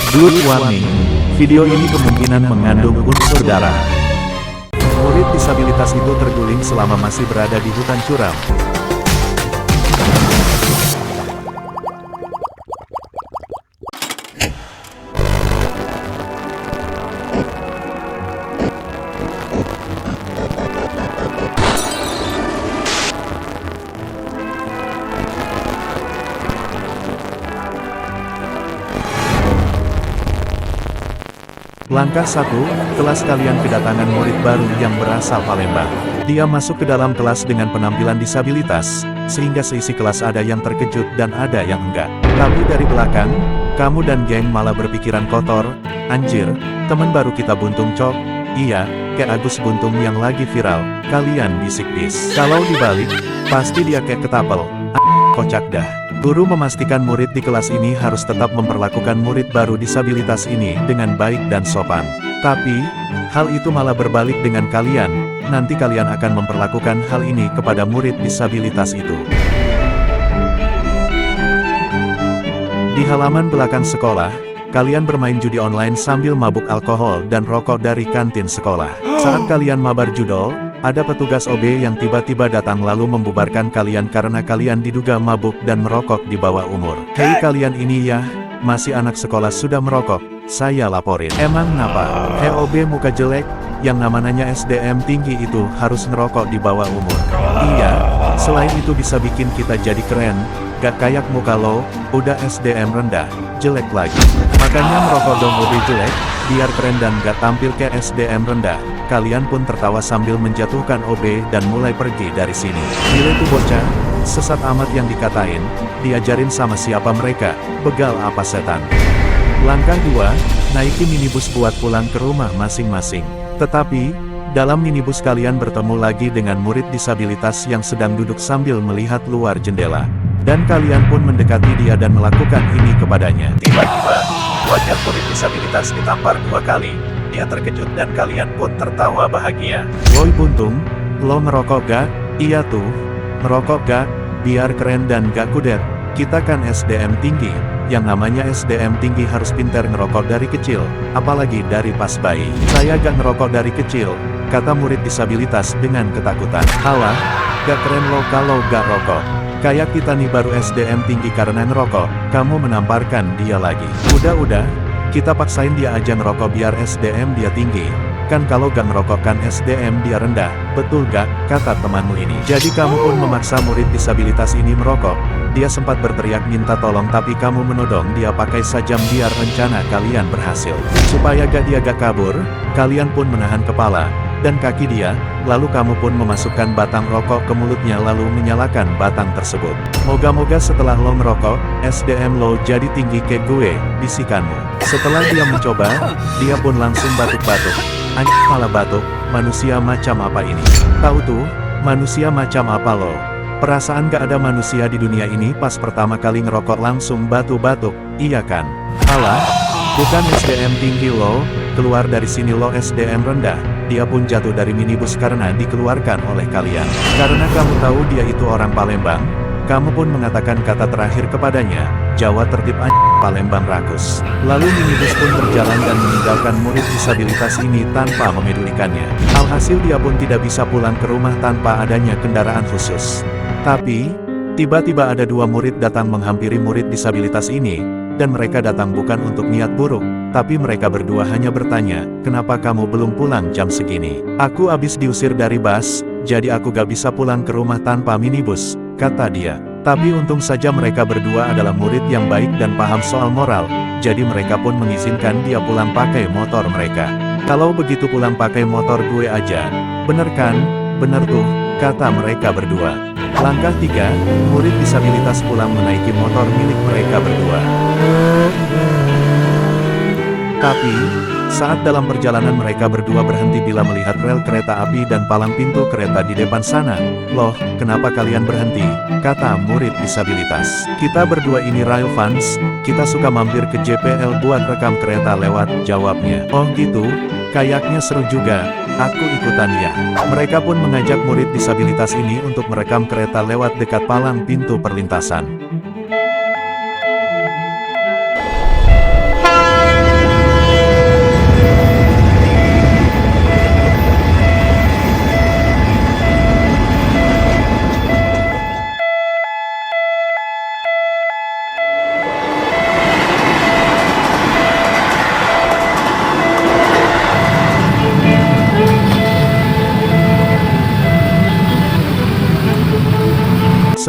Blood warning, video ini kemungkinan mengandung unsur darah. Murid disabilitas itu terguling selama masih berada di hutan curam. Langkah 1, kelas kalian kedatangan murid baru yang berasal Palembang. Dia masuk ke dalam kelas dengan penampilan disabilitas, sehingga seisi kelas ada yang terkejut dan ada yang enggak. Tapi dari belakang, kamu dan geng malah berpikiran kotor, anjir, temen baru kita buntung cok, iya, kayak Agus Buntung yang lagi viral, kalian bisik-bis. Kalau dibalik, pasti dia kayak ketapel, kocak dah. Guru memastikan murid di kelas ini harus tetap memperlakukan murid baru disabilitas ini dengan baik dan sopan. Tapi, hal itu malah berbalik dengan kalian, nanti kalian akan memperlakukan hal ini kepada murid disabilitas itu. Di halaman belakang sekolah, kalian bermain judi online sambil mabuk alkohol dan rokok dari kantin sekolah. Saat kalian mabar judol, ada petugas OB yang tiba-tiba datang lalu membubarkan kalian karena kalian diduga mabuk dan merokok di bawah umur. Hei kalian ini ya, masih anak sekolah sudah merokok, saya laporin. Emang napa? Hei OB muka jelek, yang namanya SDM tinggi itu harus ngerokok di bawah umur. Iya, selain itu bisa bikin kita jadi keren, gak kayak muka lo, udah SDM rendah, jelek lagi. Makanya merokok dong OB jelek, biar keren dan gak tampil ke SDM rendah. Kalian pun tertawa sambil menjatuhkan OB dan mulai pergi dari sini. Gila tuh bocah, sesat amat yang dikatain, diajarin sama siapa mereka, begal apa setan. Langkah 2, naiki minibus buat pulang ke rumah masing-masing. Tetapi, dalam minibus kalian bertemu lagi dengan murid disabilitas yang sedang duduk sambil melihat luar jendela. Dan kalian pun mendekati dia dan melakukan ini kepadanya. Tiba-tiba, wajah murid disabilitas ditampar 2 kali. Dia terkejut dan kalian pun tertawa bahagia. Woi Buntung, lo ngerokok gak? Iya tuh, ngerokok gak? Biar keren dan gak kudet. Kita kan SDM tinggi, yang namanya SDM tinggi harus pintar ngerokok dari kecil, apalagi dari pas bayi. Saya gak ngerokok dari kecil, kata murid disabilitas dengan ketakutan. Halah, gak keren lo kalau gak rokok. Kayak kita nih baru SDM tinggi karena ngerokok, kamu menamparkan dia lagi. Udah, kita paksain dia aja ngerokok biar SDM dia tinggi. Kan kalau gak ngerokok kan SDM dia rendah, betul gak? Kata temanmu ini. Jadi kamu pun memaksa murid disabilitas ini merokok. Dia sempat berteriak minta tolong tapi kamu menodong dia pakai sajam biar rencana kalian berhasil. Supaya dia gak kabur, kalian pun menahan kepala dan kaki dia, lalu kamu pun memasukkan batang rokok ke mulutnya lalu menyalakan batang tersebut. Moga-moga setelah lo merokok, SDM lo jadi tinggi kayak gue, bisikanmu. Setelah dia mencoba, dia pun langsung batuk-batuk. Anjing malah batuk, manusia macam apa ini? Tahu tuh, manusia macam apa lo? Perasaan gak ada manusia di dunia ini pas pertama kali ngerokok langsung batuk-batuk, iya kan? Alah, bukan SDM tinggi lo, keluar dari sini lo SDM rendah. Dia pun jatuh dari minibus karena dikeluarkan oleh kalian. Karena kamu tahu dia itu orang Palembang, kamu pun mengatakan kata terakhir kepadanya, Jawa tertib Palembang rakus. Lalu minibus pun berjalan dan meninggalkan murid disabilitas ini tanpa memedulikannya. Alhasil dia pun tidak bisa pulang ke rumah tanpa adanya kendaraan khusus. Tapi, tiba-tiba ada 2 murid datang menghampiri murid disabilitas ini, dan mereka datang bukan untuk niat buruk, tapi mereka berdua hanya bertanya, kenapa kamu belum pulang jam segini? Aku abis diusir dari bus, jadi aku gak bisa pulang ke rumah tanpa minibus, kata dia. Tapi untung saja mereka berdua adalah murid yang baik dan paham soal moral, jadi mereka pun mengizinkan dia pulang pakai motor mereka. Kalau begitu pulang pakai motor gue aja, bener kan? Bener tuh, kata mereka berdua. Langkah 3, murid disabilitas pulang menaiki motor milik mereka berdua. Tapi, saat dalam perjalanan mereka berdua berhenti bila melihat rel kereta api dan palang pintu kereta di depan sana. Loh, kenapa kalian berhenti? Kata murid disabilitas. Kita berdua ini rail fans, kita suka mampir ke JPL buat rekam kereta lewat, jawabnya. Oh gitu? Kayaknya seru juga, aku ikutan ya. Mereka pun mengajak murid disabilitas ini untuk merekam kereta lewat dekat palang pintu perlintasan.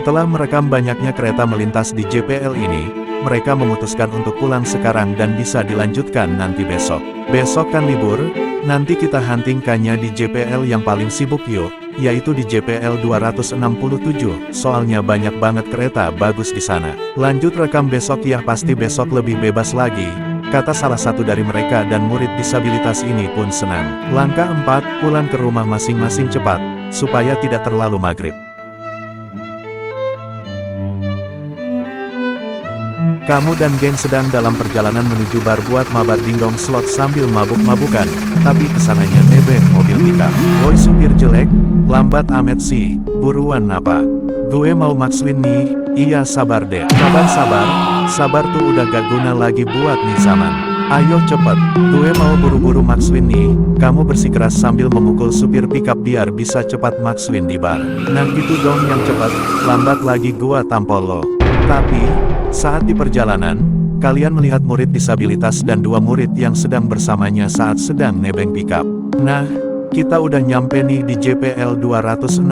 Setelah merekam banyaknya kereta melintas di JPL ini, mereka memutuskan untuk pulang sekarang dan bisa dilanjutkan nanti besok. Besok kan libur, nanti kita huntingkannya di JPL yang paling sibuk yuk, yaitu di JPL 267, soalnya banyak banget kereta bagus di sana. Lanjut rekam besok ya, pasti besok lebih bebas lagi, kata salah satu dari mereka, dan murid disabilitas ini pun senang. Langkah 4, pulang ke rumah masing-masing cepat, supaya tidak terlalu maghrib. Kamu dan geng sedang dalam perjalanan menuju bar buat mabar dingdong slot sambil mabuk-mabukan, tapi kesananya nebeng mobil pickup. Woi supir jelek, lambat amet sih, buruan apa? Gue mau Maxwin nih. Iya sabar deh. Sabar tuh udah gak guna lagi buat nih zaman. Ayo cepet, gue mau buru-buru Maxwin nih. Kamu bersikeras sambil memukul supir pickup biar bisa cepat Maxwin di bar. Nah gitu dong yang cepet, lambat lagi gua tampol lo. Tapi, saat di perjalanan, kalian melihat murid disabilitas dan dua murid yang sedang bersamanya saat sedang nebeng pickup. Nah, kita udah nyampe nih di JPL 267.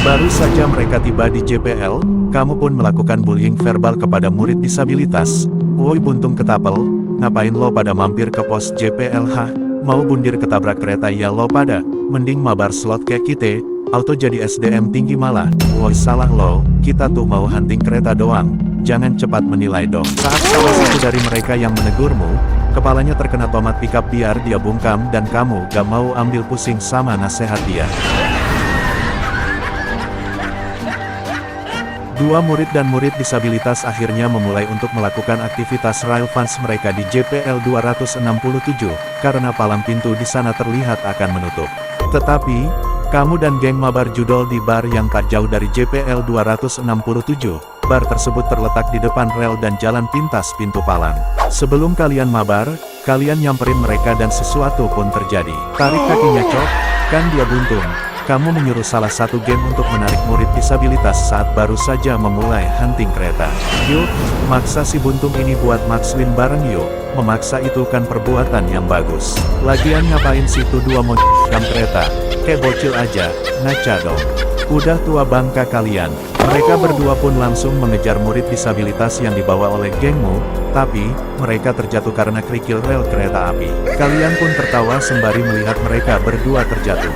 Baru saja mereka tiba di JPL, kamu pun melakukan bullying verbal kepada murid disabilitas. Woi buntung ketapel, ngapain lo pada mampir ke pos JPL ha? Mau bundir ketabrak kereta ya lo pada? Mending mabar slot kayak kita, auto jadi SDM tinggi malah. Woi salah lo, kita tuh mau hunting kereta doang. Jangan cepat menilai dong. Saat salah satu dari mereka yang menegurmu, kepalanya terkena tomat pickup biar dia bungkam dan kamu gak mau ambil pusing sama nasihat dia. Dua murid dan murid disabilitas akhirnya memulai untuk melakukan aktivitas rail fans mereka di JPL 267, karena palang pintu di sana terlihat akan menutup. Tetapi, kamu dan geng mabar judol di bar yang tak jauh dari JPL 267. Bar tersebut terletak di depan rel dan jalan pintas pintu palang. Sebelum kalian mabar, kalian nyamperin mereka dan sesuatu pun terjadi. Tarik kakinya cok, kan dia buntung. Kamu menyuruh salah satu geng untuk menarik murid disabilitas saat baru saja memulai hunting kereta. Yuk, maksa si buntung ini buat Maxwin bareng yuk. Memaksa itu kan perbuatan yang bagus. Lagian ngapain situ dua mau kereta? Kayak bocil aja, ngaca dong. Udah tua bangka kalian. Mereka berdua pun langsung mengejar murid disabilitas yang dibawa oleh gengmu, tapi, mereka terjatuh karena kerikil rel kereta api. Kalian pun tertawa sembari melihat mereka berdua terjatuh.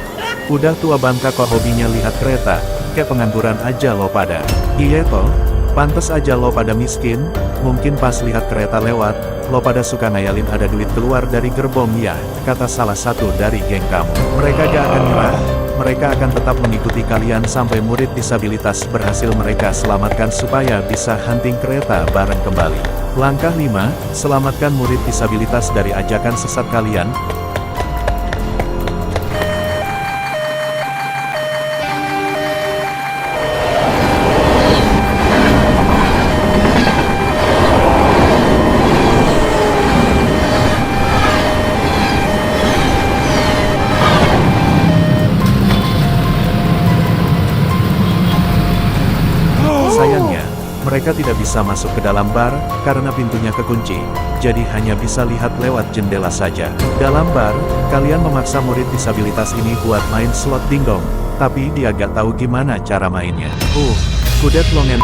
Udah tua bangka kok hobinya lihat kereta, kayak pengangguran aja lo pada. Iya toh, pantes aja lo pada miskin, mungkin pas lihat kereta lewat, lo pada suka ngayalin ada duit keluar dari gerbong ya, kata salah satu dari geng kamu. Mereka gak akan nyerah. Mereka akan tetap mengikuti kalian sampai murid disabilitas berhasil mereka selamatkan supaya bisa hunting kereta bareng kembali. Langkah 5, selamatkan murid disabilitas dari ajakan sesat kalian. Sayangnya, mereka tidak bisa masuk ke dalam bar, karena pintunya kekunci, jadi hanya bisa lihat lewat jendela saja. Dalam bar, kalian memaksa murid disabilitas ini buat main slot dingdong, tapi dia gak tahu gimana cara mainnya. Kudet longen.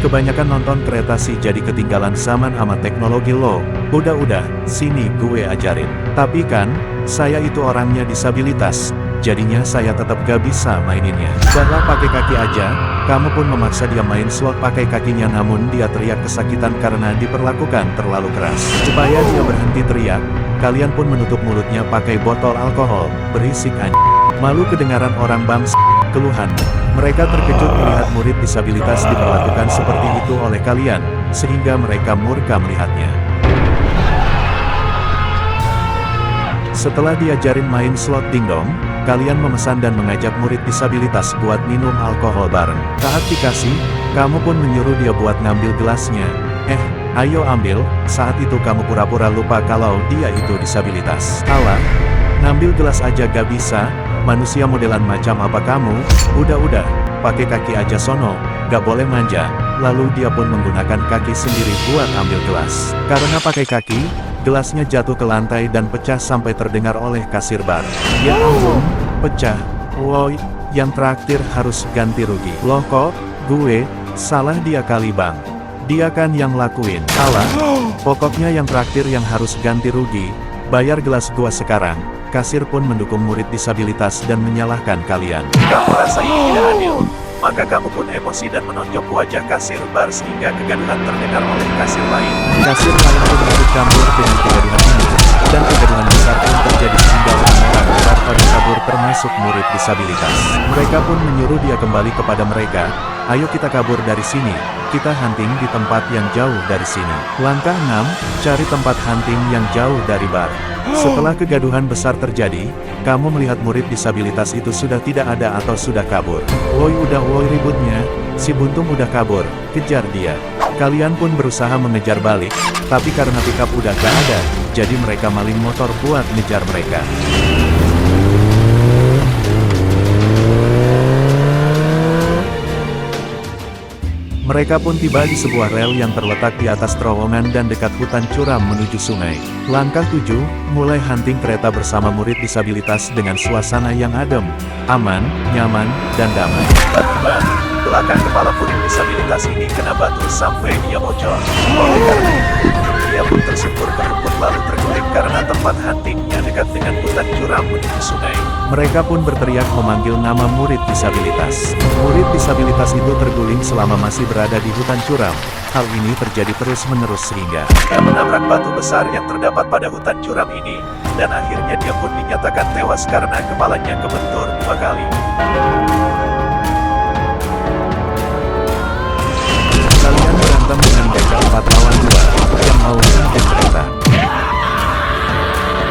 Kebanyakan nonton kereta sih jadi ketinggalan zaman sama teknologi lo. Udah, sini gue ajarin. Tapi kan, saya itu orangnya disabilitas, jadinya saya tetap gak bisa maininnya. Udahlah pakai kaki aja. Kamu pun memaksa dia main slot pakai kakinya, namun dia teriak kesakitan karena diperlakukan terlalu keras. Supaya dia berhenti teriak, kalian pun menutup mulutnya pakai botol alkohol. Berisik anjing. Malu kedengaran orang bangsa. Keluhan. Mereka terkejut melihat murid disabilitas diperlakukan seperti itu oleh kalian, sehingga mereka murka melihatnya. Setelah diajarin main slot dingdong, kalian memesan dan mengajak murid disabilitas buat minum alkohol bareng. Saat dikasih, kamu pun menyuruh dia buat ngambil gelasnya. Ayo ambil. Saat itu kamu pura-pura lupa kalau dia itu disabilitas. Alah, ngambil gelas aja gak bisa? Manusia modelan macam apa kamu? Udah, pakai kaki aja sono, gak boleh manja. Lalu dia pun menggunakan kaki sendiri buat ambil gelas. Karena pakai kaki, gelasnya jatuh ke lantai dan pecah sampai terdengar oleh kasir bar. Ya ampun, pecah. Woi, yang traktir harus ganti rugi. Loh kok, Gue, salah dia kali bang. Dia kan yang lakuin. Alah, pokoknya yang traktir yang harus ganti rugi, bayar gelas gua sekarang. Kasir pun mendukung murid disabilitas dan menyalahkan kalian. Kamu rasa ini tidak adil, maka kamu pun emosi dan menonjok wajah kasir bar sehingga kegaduhan terdengar oleh kasir lain. Kasir lain pun ikut campur dengan kegaduhan ini, dan kegaduhan besar pun terjadi sehingga orang-orang besar pada kabur termasuk murid disabilitas. Mereka pun menyuruh dia kembali kepada mereka, ayo kita kabur dari sini, kita hunting di tempat yang jauh dari sini. Langkah 6, cari tempat hunting yang jauh dari bar. Setelah kegaduhan besar terjadi, kamu melihat murid disabilitas itu sudah tidak ada atau sudah kabur. Woi ributnya, si Buntung udah kabur, kejar dia. Kalian pun berusaha mengejar balik, tapi karena pickup udah gak ada, jadi mereka maling motor buat ngejar mereka. Mereka pun tiba di sebuah rel yang terletak di atas terowongan dan dekat hutan curam menuju sungai. Langkah 7, mulai hunting kereta bersama murid disabilitas dengan suasana yang adem, aman, nyaman, dan damai. Tiba-tiba, belakang kepala murid disabilitas ini kena batu sampai dia bocor. Oleh karena itu, dia pun tersungkur ke rumput lalu terguling karena tempat huntingnya dekat dengan hutan curam menuju sungai. Mereka pun berteriak memanggil nama murid disabilitas. Murid disabilitas itu terguling selama masih berada di hutan curam. Hal ini terjadi terus-menerus sehingga dia menabrak batu besar yang terdapat pada hutan curam ini, dan akhirnya dia pun dinyatakan tewas karena kepalanya kebentur 2 kali. Kalian berantem dengan begal 4 lawan 2 yang mau hunting kereta.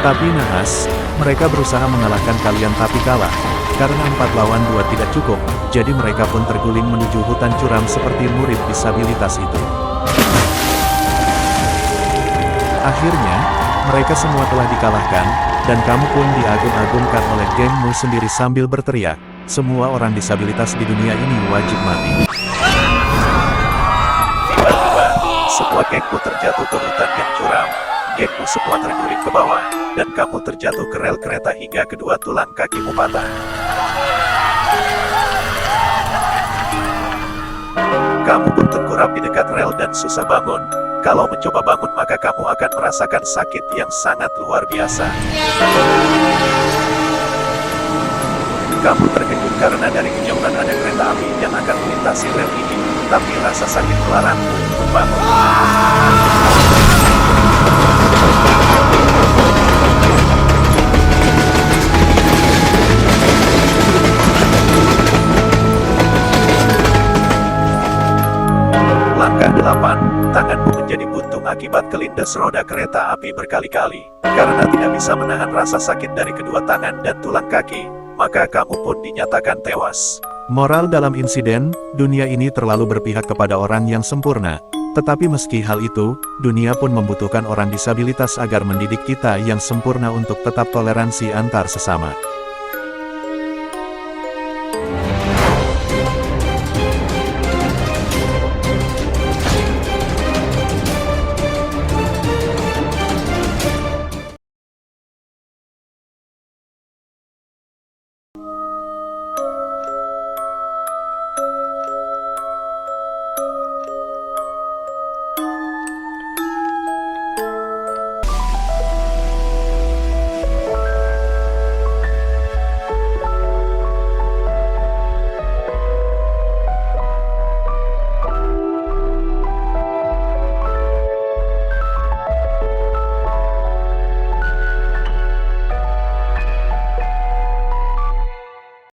Tapi naas, mereka berusaha mengalahkan kalian tapi kalah. Karena 4 lawan 2 tidak cukup, jadi mereka pun terguling menuju hutan curam seperti murid disabilitas itu. Akhirnya, mereka semua telah dikalahkan, dan kamu pun diagung-agungkan oleh gengmu sendiri sambil berteriak, semua orang disabilitas di dunia ini wajib mati. Tiba-tiba, semua gengmu terjatuh ke hutan yang curam. Gengmu semua terguling ke bawah, dan kamu terjatuh ke rel kereta hingga kedua tulang kakimu patah. Kamu pun tengkurap di dekat rel dan susah bangun. Kalau mencoba bangun maka kamu akan merasakan sakit yang sangat luar biasa. Kamu terkejut karena dari kejauhan ada kereta api yang akan melintasi rel ini, tapi rasa sakit melarangmu untuk bangun. Langkah 8, tanganmu menjadi buntung akibat kelindes roda kereta api berkali-kali. Karena tidak bisa menahan rasa sakit dari kedua tangan dan tulang kaki, maka kamu pun dinyatakan tewas. Moral dalam insiden, dunia ini terlalu berpihak kepada orang yang sempurna. Tetapi meski hal itu, dunia pun membutuhkan orang disabilitas agar mendidik kita yang sempurna untuk tetap toleransi antar sesama.